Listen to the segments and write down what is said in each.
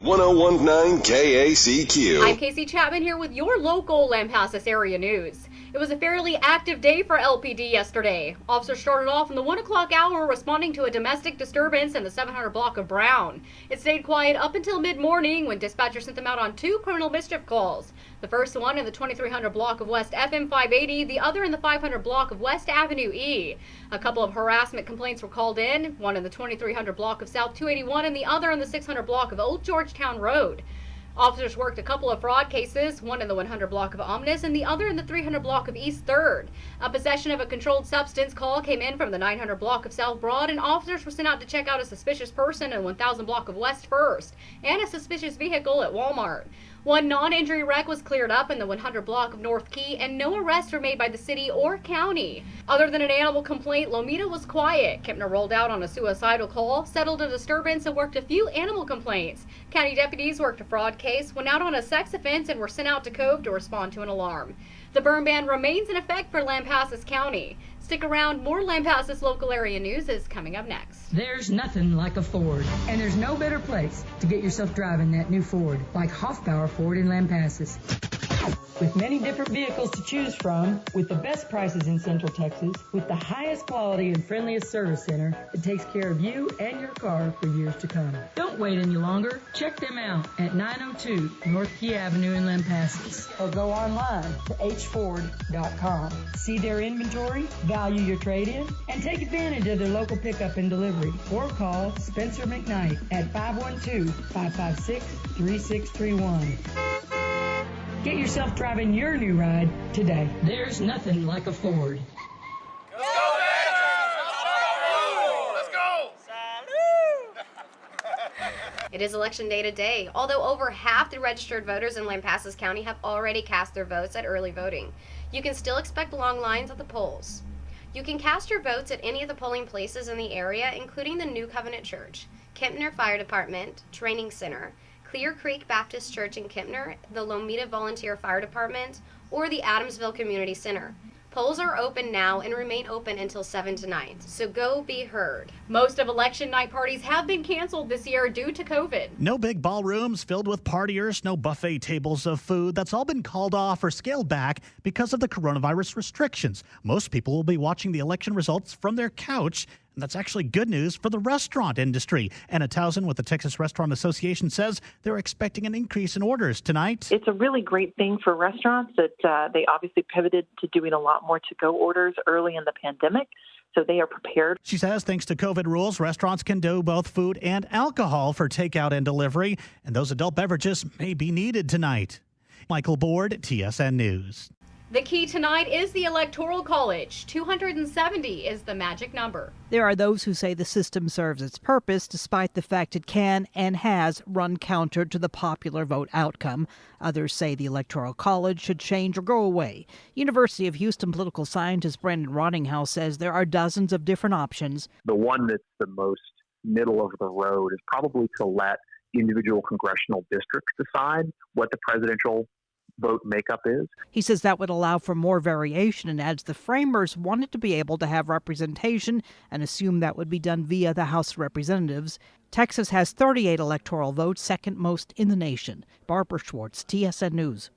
1019 KACQ. I'm Casey Chapman here with your local Lampasas area news. It was a fairly active day for LPD yesterday. Officers started off in the 1 o'clock hour responding to a domestic disturbance in the 700 block of Brown. It stayed quiet up until mid-morning when dispatchers sent them out on 2 criminal mischief calls. The first one in the 2300 block of West FM 580, the other in the 500 block of West Avenue E. A couple of harassment complaints were called in, one in the 2300 block of South 281 and the other in the 600 block of Old Georgetown Road. Officers worked a couple of fraud cases, one in the 100 block of Omnis and the other in the 300 block of East 3rd. A possession of a controlled substance call came in from the 900 block of South Broad, and officers were sent out to check out a suspicious person in the 1000 block of West 1st and a suspicious vehicle at Walmart. One non-injury wreck was cleared up in the 100 block of North Key, and no arrests were made by the city or county. Other than an animal complaint, Lomita was quiet. Kempner rolled out on a suicidal call, settled a disturbance, and worked a few animal complaints. County deputies worked a fraud case, went out on a sex offense, and were sent out to Cove to respond to an alarm. The burn ban remains in effect for Lampasas County. Stick around, more Lampasas local area news is coming up next. There's nothing like a Ford, and there's no better place to get yourself driving that new Ford, like Hoffbauer Ford in Lampasas. With many different vehicles to choose from, with the best prices in Central Texas, with the highest quality and friendliest service center that takes care of you and your car for years to come. Don't wait any longer. Check them out at 902 North Key Avenue in Lampasas, or go online to hford.com. See their inventory, value your trade-in, and take advantage of their local pickup and delivery. Or call Spencer McKnight at 512-556-3631. Get yourself driving your new ride today. There's nothing like a Ford. Let's go, Badgers! Let's go! It is election day today, although over half the registered voters in Lampasas County have already cast their votes at early voting. You can still expect long lines at the polls. You can cast your votes at any of the polling places in the area, including the New Covenant Church, Kempner Fire Department, Training Center, Clear Creek Baptist Church in Kempner, the Lomita Volunteer Fire Department, or the Adamsville Community Center. Polls are open now and remain open until 7 tonight, so go be heard. Most of election night parties have been canceled this year due to COVID. No big ballrooms filled with partiers, no buffet tables of food. That's all been called off or scaled back because of the coronavirus restrictions. Most people will be watching the election results from their couch. And that's actually good news for the restaurant industry. Anna Towson with the Texas Restaurant Association says they're expecting an increase in orders tonight. It's a really great thing for restaurants that they obviously pivoted to doing a lot more to-go orders early in the pandemic, so they are prepared. She says thanks to COVID rules, restaurants can do both food and alcohol for takeout and delivery, and those adult beverages may be needed tonight. Michael Board, TSN News. The key tonight is the Electoral College. 270 is the magic number. There are those who say the system serves its purpose despite the fact it can and has run counter to the popular vote outcome. Others say the Electoral College should change or go away. University of Houston political scientist Brandon Rottinghouse says there are dozens of different options. The one that's the most middle of the road is probably to let individual congressional districts decide what the presidential vote makeup is. He says that would allow for more variation and adds the framers wanted to be able to have representation and assume that would be done via the House of Representatives. Texas has 38 electoral votes, second most in the nation. Barbara Schwartz, TSN News.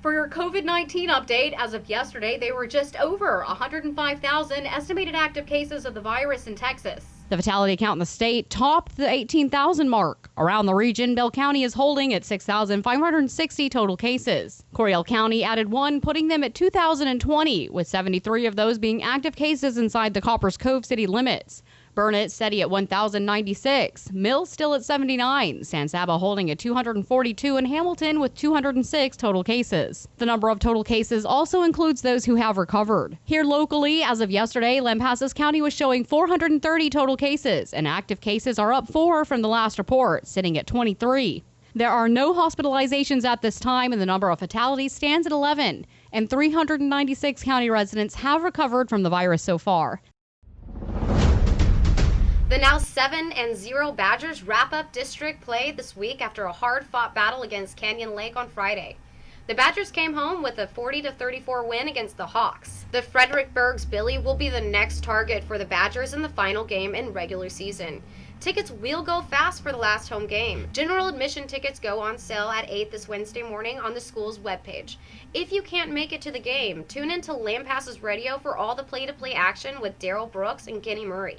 For your COVID-19 update, as of yesterday, there were just over 105,000 estimated active cases of the virus in Texas. The fatality count in the state topped the 18,000 mark. Around the region, Bell County is holding at 6,560 total cases. Coryell County added one, putting them at 2,020, with 73 of those being active cases inside the Coppers Cove city limits. Burnett steady at 1,096, Mills still at 79, San Saba holding at 242, and Hamilton with 206 total cases. The number of total cases also includes those who have recovered. Here locally, as of yesterday, Lampasas County was showing 430 total cases, and active cases are up 4 from the last report, sitting at 23. There are no hospitalizations at this time, and the number of fatalities stands at 11, and 396 county residents have recovered from the virus so far. The now 7-0 Badgers wrap-up district play this week after a hard-fought battle against Canyon Lake on Friday. The Badgers came home with a 40-34 win against the Hawks. The Fredericksburg's Billy will be the next target for the Badgers in the final game in regular season. Tickets will go fast for the last home game. General admission tickets go on sale at 8 this Wednesday morning on the school's webpage. If you can't make it to the game, tune in to Lampasas Radio for all the play-to-play action with Daryl Brooks and Kenny Murray.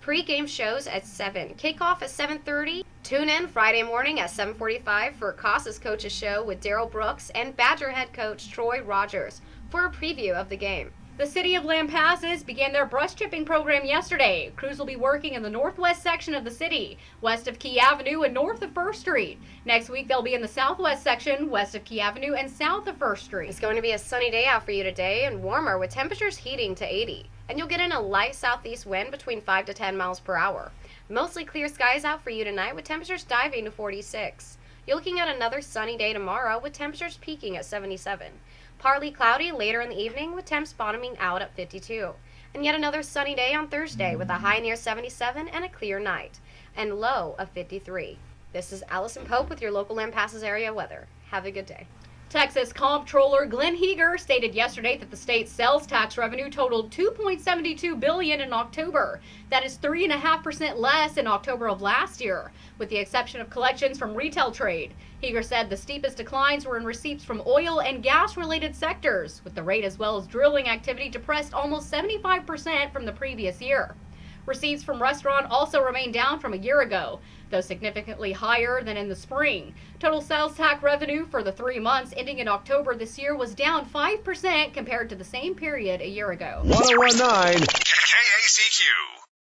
Pre-game shows at 7. Kickoff at 7:30. Tune in Friday morning at 7:45 for Casas Coaches Show with Daryl Brooks and Badger head coach Troy Rogers for a preview of the game. The city of Lampasas began their brush chipping program yesterday. Crews will be working in the northwest section of the city, west of Key Avenue and north of 1st Street. Next week, they'll be in the southwest section, west of Key Avenue and south of 1st Street. It's going to be a sunny day out for you today and warmer with temperatures heating to 80. And you'll get in a light southeast wind between 5 to 10 miles per hour. Mostly clear skies out for you tonight with temperatures diving to 46. You're looking at another sunny day tomorrow with temperatures peaking at 77. Partly cloudy later in the evening with temps bottoming out at 52. And yet another sunny day on Thursday with a high near 77 and a clear night and low of 53. This is Allison Pope with your local Lampasas area weather. Have a good day. Texas Comptroller Glenn Heger stated yesterday that the state's sales tax revenue totaled $2.72 billion in October. That is 3.5% less in October of last year, with the exception of collections from retail trade. Heger said the steepest declines were in receipts from oil and gas-related sectors, with the rate as well as drilling activity depressed almost 75% from the previous year. Receipts from restaurant also remained down from a year ago, though significantly higher than in the spring. Total sales tax revenue for the 3 months ending in October this year was down 5% compared to the same period a year ago. 1019 KACQ.